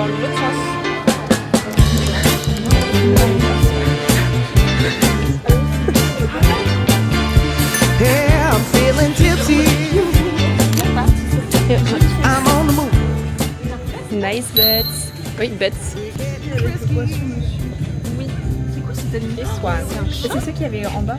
dans l'autre sens. Yeah, I'm feeling tipsy. I'm on the move. Nice bets. Oui, bets. Oui. C'est quoi cette animé? C'est C'est ceux qu'il y avait en bas.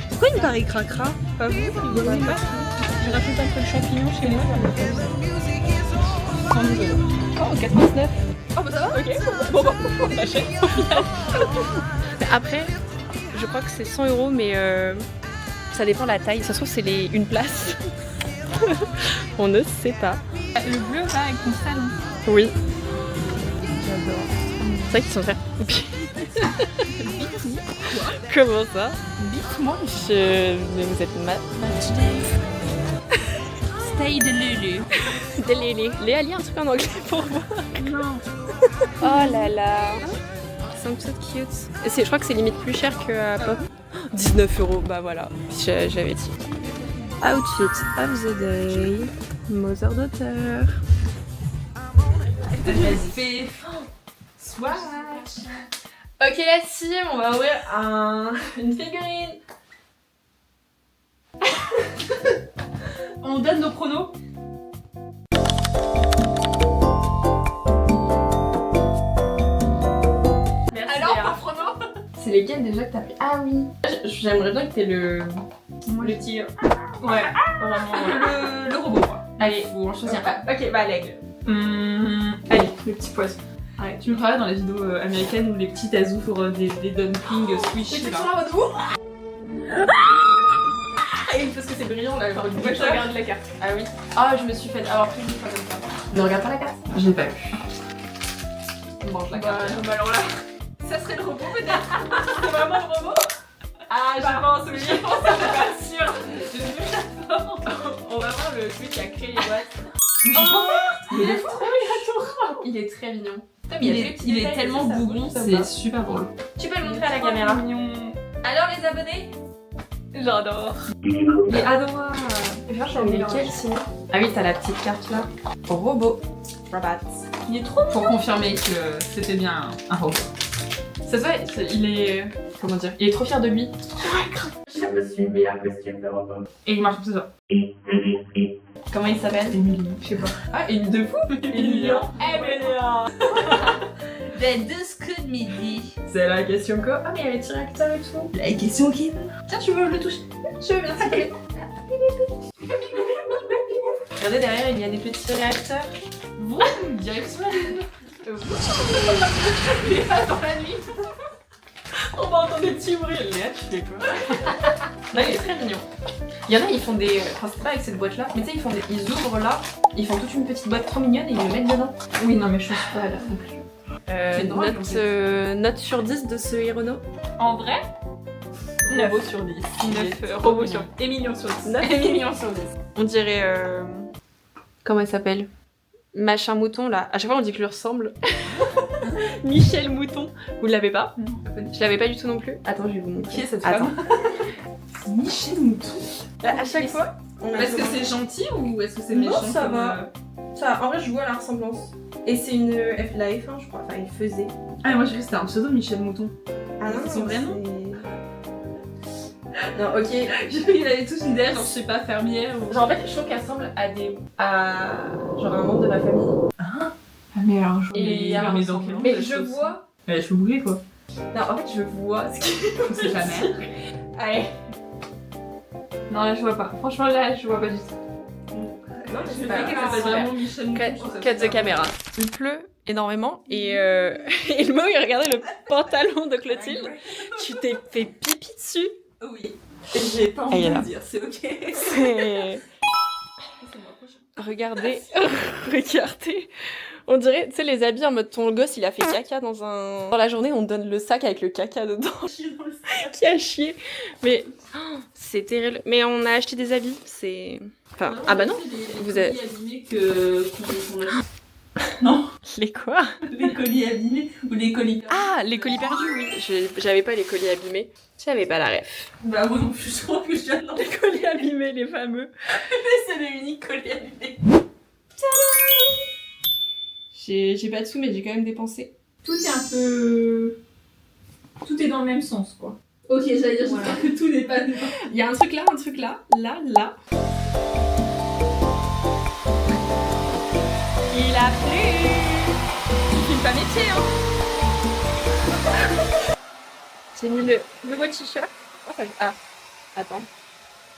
Pourquoi il me paraît cracra? Pas vous? Il me paraît pas. Je rajoute un peu de champignons chez moi. 110 €. Oh, 89. Oh bah ça va? Ok. Bon, on achète au final. Après, je crois que c'est 100 €, mais ça dépend de la taille. Ça se trouve, c'est une place. On ne sait pas. Le bleu là avec ton salon. Oui. J'adore. C'est vrai qu'ils sont très... Comment ça? Bite-moi. Mais vous êtes mal. Stay de Lulu. Léa, lis un truc en anglais pour moi. Non. Oh là là. Ils sont so cute. Et je crois que c'est limite plus cher que à Pop. 19 €, bah voilà. J'avais dit. Outfit of the day. Mother daughter. Vas-y. Swatch. Ok la team, on va ouvrir une figurine. On donne nos pronos. Merci. Alors, Léa. pronos. C'est lesquels déjà que t'as pris? Ah oui. J'aimerais bien que t'aies le tir. Ouais, vraiment. Le robot, quoi. Allez, on choisit un. Ok, bah l'aigle. Allez, le petit poisson. Ouais, tu me feras dans les vidéos américaines où les petits azous font des dumplings squishy là. votre goût. Et parce que c'est brillant là. Moi je regarde la carte. Ah oui. Ah, je me suis fait avoir plus une fois comme ça. Ne regarde pas la carte. Je l'ai pas vu. On mange la Bah, carte. non, alors là, ça serait le robot peut-être. C'est vraiment le robot. Ah, je pense, oui. Je pense, je suis pas sûre. On va voir le truc qui a créé les boîtes. Il est trop Il est très mignon. Putain, mais Il est tellement bougon, c'est super drôle. Tu peux le montrer à la caméra. Alors les abonnés, j'adore. Il est adorable. Mais quel sinon? Ah oui, t'as la petite carte là. Robot. Robot. Il est trop pour confirmer que c'était bien un robot. Ça se voit, il est... Comment dire? Il est trop fier de lui. Je me suis mis un costume de robot. Et il marche comme ça. Comment il s'appelle? Émilie, je sais pas. Ah, une de fou. Emilien. Emilien. Ben de ce que de midi. C'est la question quoi? Ah, mais il y a les petits réacteurs et tout. La question qui. Tiens, tu veux le toucher? Je veux bien, s'il te plaît. Regardez derrière, il y a des petits réacteurs. Vroom, direction la lune. Léa dans la nuit. On va entendre des petits bruits. Léa, tu fais quoi? Là, il est très mignon. Il y en a, ils font des... Enfin, c'est pas avec cette boîte-là, mais tu sais, ils ouvrent là, ils font toute une petite boîte trop mignonne et ils le mettent dedans. Oui, non, mais je pense pas là non plus. C'est drôle, Note sur 10 de ce Hirono. En vrai, 9 Robot sur 10. 9 robots sur 10. Et millions sur 10. 9 millions sur 10. On dirait... Comment elle s'appelle? Machin Mouton, là. À chaque fois, on dit que lui ressemble. Michel Mouton. Vous l'avez pas? Non. Je l'avais pas du tout non plus. Attends, je vais vous montrer. Qui est cette Attends. femme? Michel Mouton. À chaque fois... Est-ce que c'est gentil ou est-ce que c'est Non, méchant ça comme, va. Ça, en vrai, je vois la ressemblance. Et c'est une F-Life, je crois. Enfin, il faisait. Ah, mais moi j'ai vu que c'était un pseudo Michel Mouton. Ah C'est son vrai nom? Non, ok. J'ai cru qu'il avait tous une idée, genre je sais pas, fermière ou. Genre, en fait, je trouve qu'elle ressemble à genre un membre de ma famille. Ah, mais alors je Et alors, mais dans quel mais ordre, je chose vois. Mais je peux bouger quoi. Non, en fait, je vois ce qui. C'est sa mère. Allez. Non, là je vois pas. Franchement, là je vois pas du tout. Non, Je c'est sais pas qu'elle grave. s'appelle vraiment Michel Mouton. je trouve ça Cut the super caméra. Il pleut énormément et le moment où il regardait le pantalon de Clotilde, tu t'es fait pipi dessus. drôle. Oui. J'ai pas envie Elle est de là. le dire, c'est ok. C'est... Regardez, regardez. On dirait, tu sais, les habits en mode ton gosse, il a fait caca dans un... Dans la journée, on donne le sac avec le caca dedans. Qui a chié. Mais oh, c'est terrible. Mais on a acheté des habits, c'est... Enfin, ah bah non. Vous avez... abîmés que... Non, Les quoi? les colis abîmés ou les colis perdus. Ah, les colis perdus, oui. J'avais pas les colis abîmés. J'avais pas la ref. Bah moi non plus, je crois que je viens de Les colis abîmés, les fameux. c'est les uniques colis abîmés. J'ai pas de sous, mais j'ai quand même dépensé. Tout est un peu... Tout est dans le même sens, quoi. Ok, j'allais dire, j'espère que tout n'est pas... Il y a un truc là, là. Il a plu. Tu filmes pas mes pieds, hein. J'ai mis le nouveau t-shirt. Ah, attends.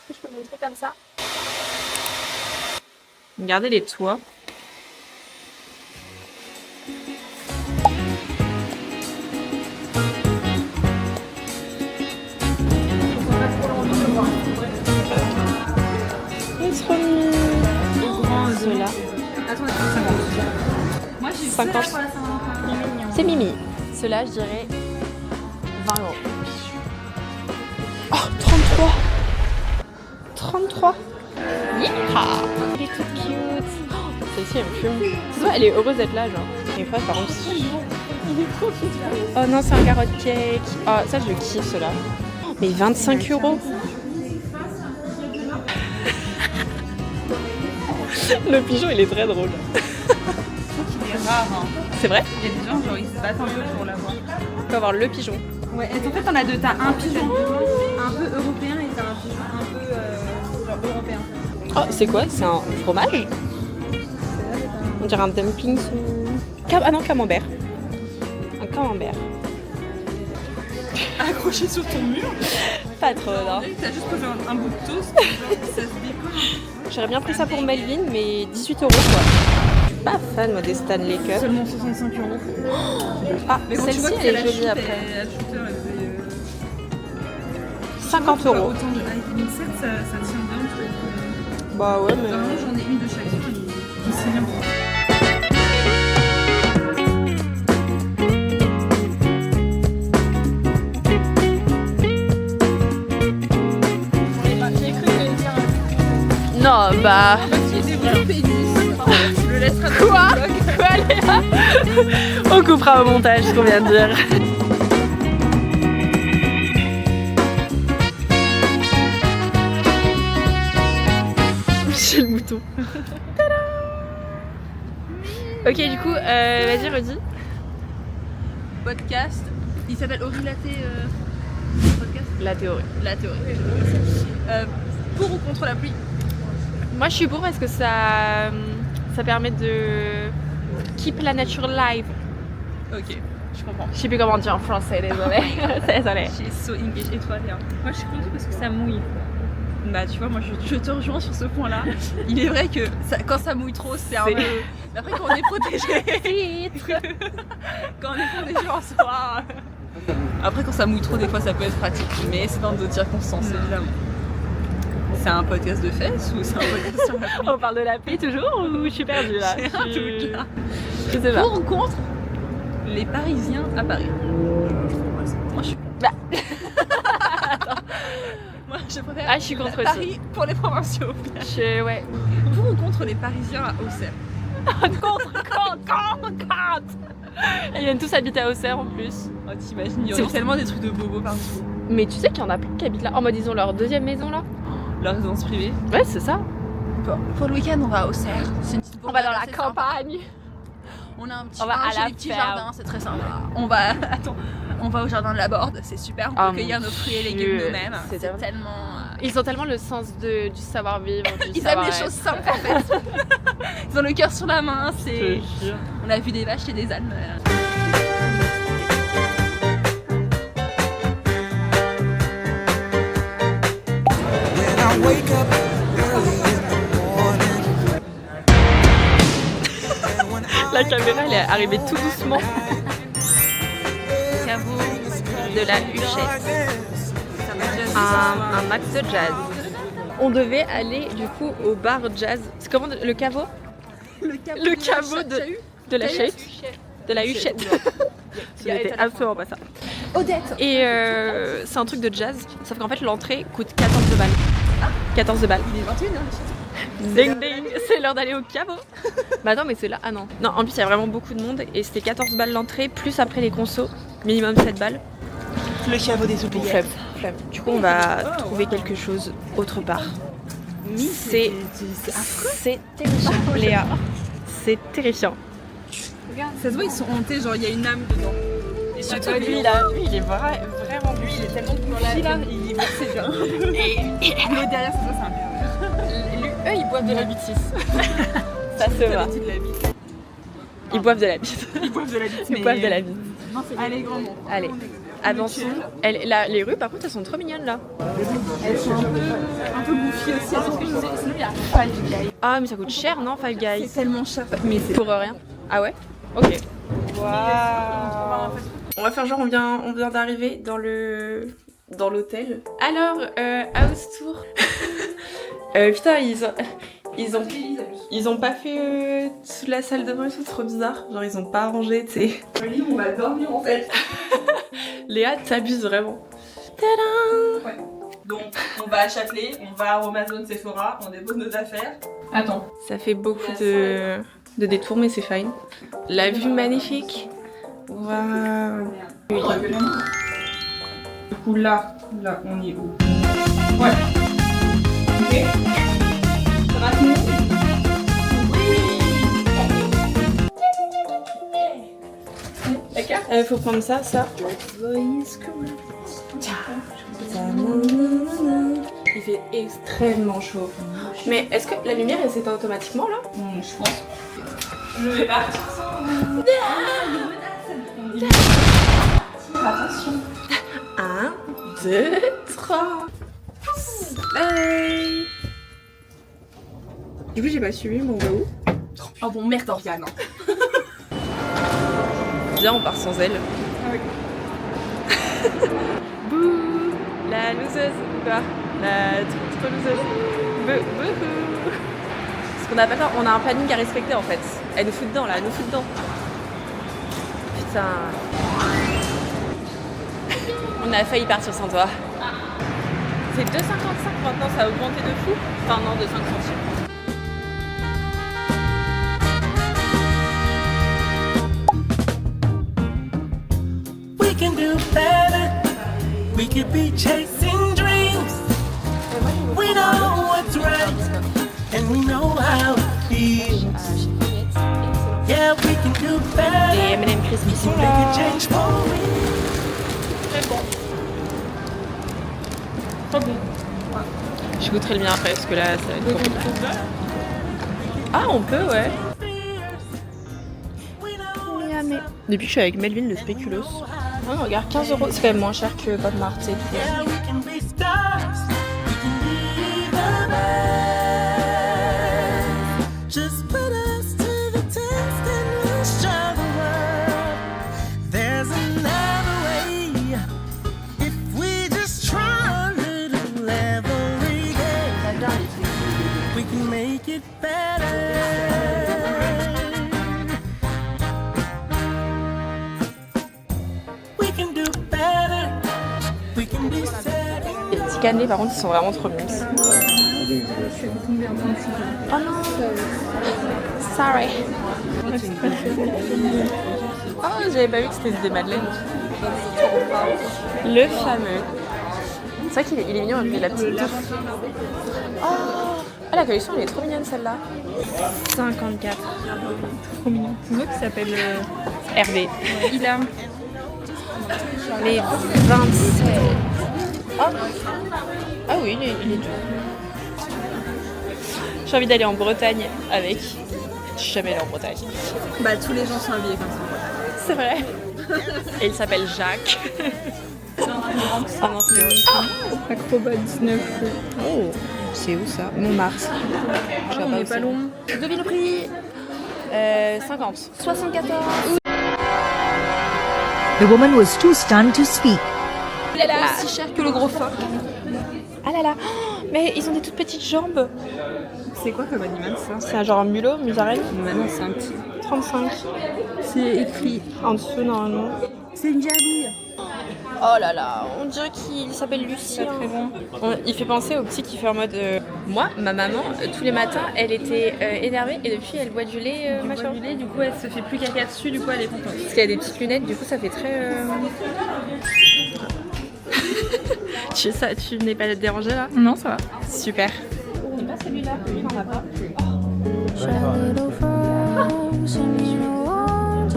Je peux montrer comme ça. Regardez les toits. C'est trop mignon. Ceux-là. Attends, 50. Moi, j'ai 50. pour la Saint-Valentin. C'est Mimi. Ceux-là, je dirais 20 €. Oh, 33. 33. Yeah. Elle est toute cute. Oh, celle-ci, elle me fume. Tu vois, elle est heureuse d'être là, genre. Et une fois, par contre... Oh non, c'est un carotte cake. Oh, ça, je le kiffe, ceux-là. Mais 25 €. Le pigeon, il est très drôle. Il est rare, hein. C'est vrai? Il y a des gens, genre, ils se battent un peu pour l'avoir. On peut avoir le pigeon. Ouais, en fait, t'en as deux. T'as un pigeon un peu européen et t'as un pigeon un peu genre européen. Oh, c'est quoi? C'est un fromage? On dirait un dumpling sous... Ah non, camembert. Un camembert. Accroché sur ton mur. Pas trop, non. T'as juste posé un bout de toast, genre, ça se décolle. J'aurais bien pris ça pour Melvin, mais 18 € quoi. Je suis pas fan, moi, des Stanley Cup. Seulement 65 €. Ah, Mais quand tu vois celle-ci, que elle est la jolie chute, après. la shooter, elle faisait... 50 €. Autant de iPhone 7, ça tient bien, je trouve. Bah ouais, mais... Vraiment, j'en ai une de chaque jour, et c'est bien. J'ai cru que dire Non, bah... qui est développé tu le laisseras dans Quoi? ton blog. Quoi, Léa? On coupera au montage ce qu'on vient de dire. J'ai le mouton. Ok, du coup, vas-y, redis. Podcast, il s'appelle Orilaté podcast. La théorie. La théorie. Pour ou contre la pluie? Moi, je suis pour parce que ça permet de keep la nature live. Ok, je comprends. Je sais plus comment dire en français, désolé. Désolé. J'ai so engaged. Et toi, Léa? Moi, je suis contre parce que ça mouille. Bah, tu vois, moi, je te rejoins sur ce point-là. Il est vrai que quand ça mouille trop, c'est un peu... Mais après, quand on est protégé... Quand on est protégé en soi... Après, quand ça mouille trop, des fois, ça peut être pratique. Mais c'est dans d'autres circonstances, évidemment. C'est un podcast de fesses ou c'est un podcast sur la pluie? On parle de la pluie toujours ou je suis perdue là? C'est un doute, là. Je sais pas. Pour ou contre les Parisiens à Paris? Moi, je suis contre. Moi, je préfère Ah, je suis contre Paris aussi. pour les provinciaux. Ouais. Pour ou contre les Parisiens à Auxerre? Contre. Ils viennent tous habiter à Auxerre en plus. Oh, t'imagines, il y C'est aurait pour ça. tellement des trucs de bobos partout. Mais tu sais qu'il y en a plein qui habitent là. En mode, ils ont leur deuxième maison là. Leur résidence privée. Ouais, c'est ça. Pour le week-end, on va à Auxerre. C'est une petite On va dans la bourgade assez sympa. campagne. On a un petit On va bain à chez la les petits ferme. jardins, c'est très sympa. On va au jardin de la Borde, c'est super. On Oh peut cueillir mon nos fruits et Dieu, légumes nous-mêmes. c'est C'est tellement- tellement. Ils ont tellement le sens du savoir-vivre. Ils aiment les choses simples en fait. Ils ont le cœur sur la main. C'est. On a vu des vaches et des ânes. When I wake up early in the morning. And when La caméra, elle est arrivée tout doucement. Caveau De la Huchette. Un max de jazz. On devait aller du coup au bar jazz. C'est comment le caveau? Le caveau de la chute. De la Huchette. Ce n'était absolument pas ça. Odette. Et c'est un truc de jazz. Sauf qu'en fait l'entrée coûte 14 balles. 14 balles. Il est 21 Ding ding, c'est l'heure d'aller au caveau. Bah attends, mais c'est là. Ah non. Non, en plus il y a vraiment beaucoup de monde et c'était 14 balles l'entrée plus après les consos, minimum 7 balles. le caveau des oubliettes. Flemme. Du coup, on va trouver quelque chose autre part. C'est terrifiant, Léa. C'est terrifiant. regarde, ça se voit, ils sont hantés, genre il y a une âme dedans. Et surtout lui là, lui il est vraiment lui, il est tellement Lui là, il est bossé bien. Et l'autre derrière, ça se voit, c'est un pervers. eux ils boivent de la bite 6. Ça se va. dit de la bite. Ils boivent de la bite. Ils boivent de la bite. Ils boivent de la bite. Allez, grand mot. Allez, avançons. Les rues par contre elles sont trop mignonnes là. Elles sont un peu bouffies aussi. Sinon il y a Five Guys. Ah mais ça coûte cher non Five Guys? C'est tellement cher. Mais c'est Pour rien. Ah ouais? Ok. Waouh. On va faire genre on vient d'arriver dans l'hôtel. Alors house tour. Putain ils ont pas fait toute la salle de bain et tout, trop bizarre. Genre ils ont pas arrangé, tu sais. Oui, on va dormir en fait. Léa t'abuses vraiment. Tadam. Ouais. Donc on va à Châtelet, on va à Amazon Sephora, on dépose nos affaires. Attends. Ça fait beaucoup de détours mais c'est fine. La vue magnifique. Waouh. Du coup là on est où? Ouais. Ok. Ça va tout le monde? D'accord. Faut prendre ça. Il fait extrêmement chaud. Mais est-ce que la lumière elle s'éteint automatiquement là? Je pense. Je vais partir sans. Attention. 1, 2, 3. Hey. Du coup j'ai pas suivi, mais on va où? Oh bon, merde, Oriane. Bien, on part sans elle. Ah oui. Bouh, la loseuse, quoi. La trop loseuse. Bouhou. Parce qu'on a pas le temps, on a un planning à respecter en fait. Elle nous fout dedans là, elle nous fout dedans. Putain. On a failli partir sans toi. C'est 2,55 maintenant, ça a augmenté de fou. Enfin non, de 5 centimes. We can do better. We could be chasing dreams. We know what's right, and we know how it feels. Yeah, we can do better. Les M&M Crispy We sont can make a là. change for real. Très bon. Trop bon. Je goûterai le mien après parce que là ça va être compliqué. Ah on peut ouais. Depuis que je suis avec Melvin le spéculoos. Oh, regarde 15 €, c'est quand même moins cher que Bob Martey. Yeah, we can be stars. We can be the best. Just put us to the test and we'll show the world. There's another way. If we just try a little every day, we can make it better. We can do better. We can be set. Les petits cannelés par contre ils sont vraiment trop mimes. Oh non. Sorry. Oh j'avais pas vu que c'était des madeleines. Le fameux. C'est vrai qu'il est mignon avec la petite touffe. Oh ah, la collection elle est trop mignonne celle-là. 54. Trop mignon. C'est moi qui s'appelle Hervé. Ilham. Les 27. Oh. Ah oui, il est doux. J'ai envie d'aller en Bretagne avec. Je suis jamais allée en Bretagne. Bah tous les gens sont habillés comme ça. C'est vrai. Et il s'appelle Jacques. Ah non, c'est où? Acrobat 19. Oh, c'est où ça? Montmartre. Je On est pas loin. Devine le prix. 50. 74. The woman was too stunned to speak. Il est aussi cher que le gros phoque. Ah là là. Oh, mais ils ont des toutes petites jambes. C'est quoi comme animal ça? C'est un genre un mulot, musarelle. Maintenant c'est un petit. 35. C'est écrit. En dessous normalement. C'est une gerbille. Oh là là, on dirait qu'il s'appelle Lucien. Très bon. Il fait penser au petit qui fait en mode... Moi, ma maman, tous les matins, elle était énervée et depuis elle boit du lait machin. Du lait, du coup elle se fait plus caca dessus, du coup elle est contente. Parce qu'elle a des petites lunettes, du coup ça fait très... tu n'es pas dérangée là? Non, ça va. Super. On n'est pas celui-là, lui il en a pas. Shy little frogs and you want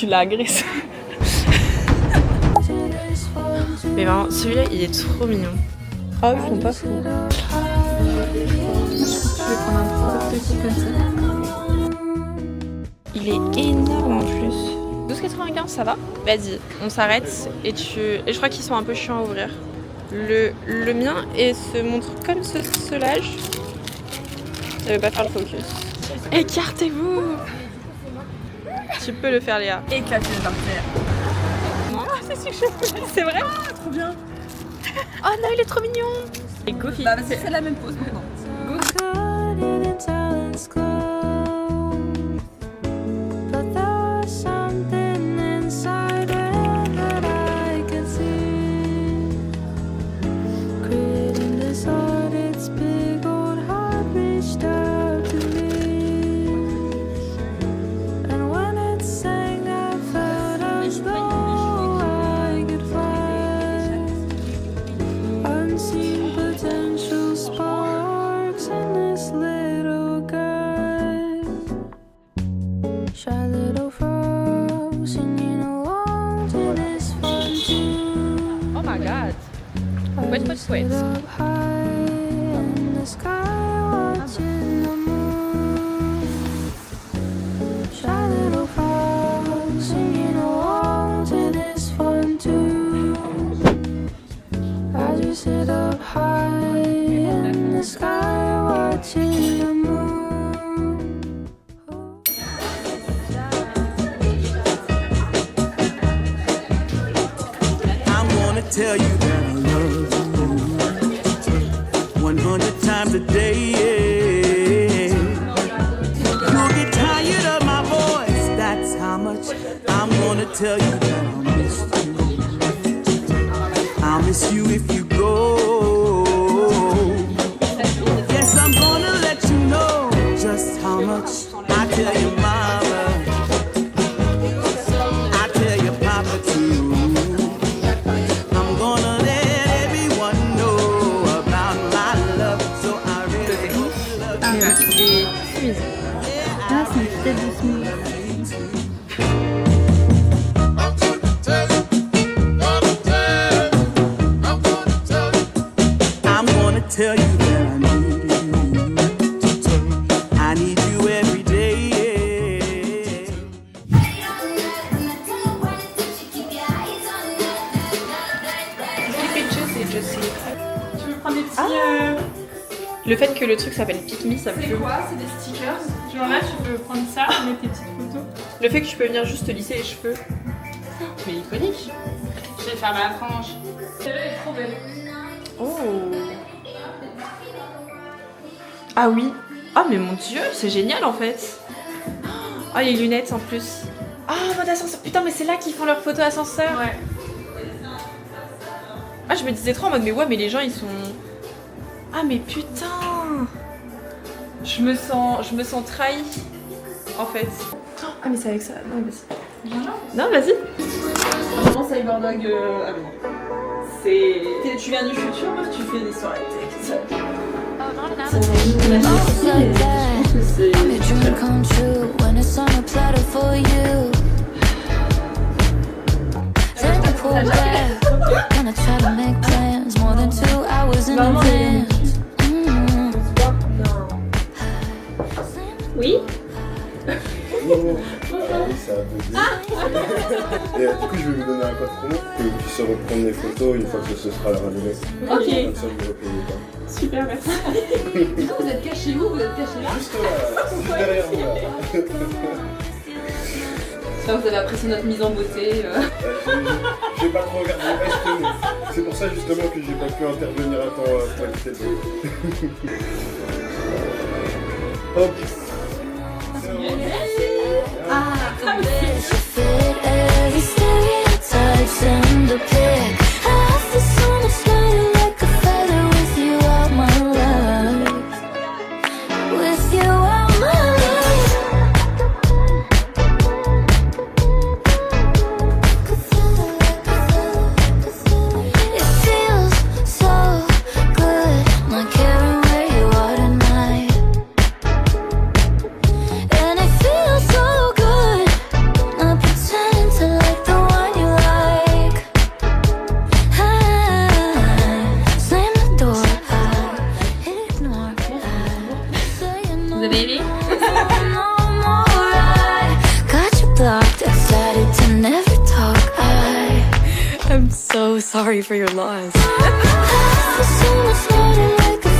tu l'as agressé. Mais vraiment, celui-là, il est trop mignon. Ah, ils font pas fou. Je vais prendre un petit comme ça. Il est énorme en plus. 12,95, ça va? Vas-y, on s'arrête et je crois qu'ils sont un peu chiants à ouvrir. Le mien et se montre comme ce lâche. Ça veut pas faire le focus. Écartez-vous! Tu peux le faire, Léa. Éclaté par terre. Ah, c'est sûr que je peux. C'est vrai? Ah, trop bien. Oh non, il est trop mignon! Et Goofy. Bah, c'est la même pose maintenant. Oh my god! Wait. Sit up high in the sky watching the moon. I'm gonna tell you that I love you 100 times a day. You'll get tired of my voice, that's how much I'm gonna tell you that I miss you. I'll miss you if you go. Yes, I'm gonna let you know just how much I tell your mama, I tell your papa too. I'm gonna let everyone know about my love, so I really love you. Ah, c'est une petite tête de smoothie. Tell you that I need you. I need you every day. Tu veux prendre des petits... Le fait que le truc s'appelle Pick Me, ça me C'est plaît. quoi? C'est des stickers. Genre là, tu peux prendre ça, mettre tes petites photos. Le fait que tu peux venir juste te lisser les cheveux. Mais iconique. Je vais faire la frange. Celle-là est trop belle. Oh. Ah oui. Ah mais mon dieu, c'est génial en fait. Oh, les lunettes en plus. Ah, mode ascenseur. Putain, mais c'est là qu'ils font leurs photos ascenseur. Ouais. Ah, je me disais trop en mode, mais ouais, mais les gens ils sont. Ah, mais putain. Je me sens trahie en fait. Ah, mais c'est avec ça. Non, vas-y. Non, vas-y. Vraiment Cyberdog. Ah bon. C'est. Tu viens du futur, meuf, tu fais des soirées tech. Like that, I'm your dream come true when it's on a platter for you. Then you pull back, gonna try to make plans more than 2 hours in advance. Oui. Et du coup, je vais vous donner un code promo que vous puissiez reprendre les photos une fois que ce sera rallumé. Ok. Comme ça, vous ne repayez pas. Super, merci. Vous êtes cachés où? Vous êtes cachés là? Juste là, juste derrière vous là. J'espère que vous avez apprécié notre mise en beauté. J'ai pas trop regardé le reste, mais c'est pour ça justement que j'ai pas pu intervenir à temps pour éviter de... Hop. Fit every stereotypes in the pic. I feel so much lighter like a feather with you out my life. With you out my life. It feels so good, not caring where you are tonight. And it feels sorry for your loss. Half the summer started like a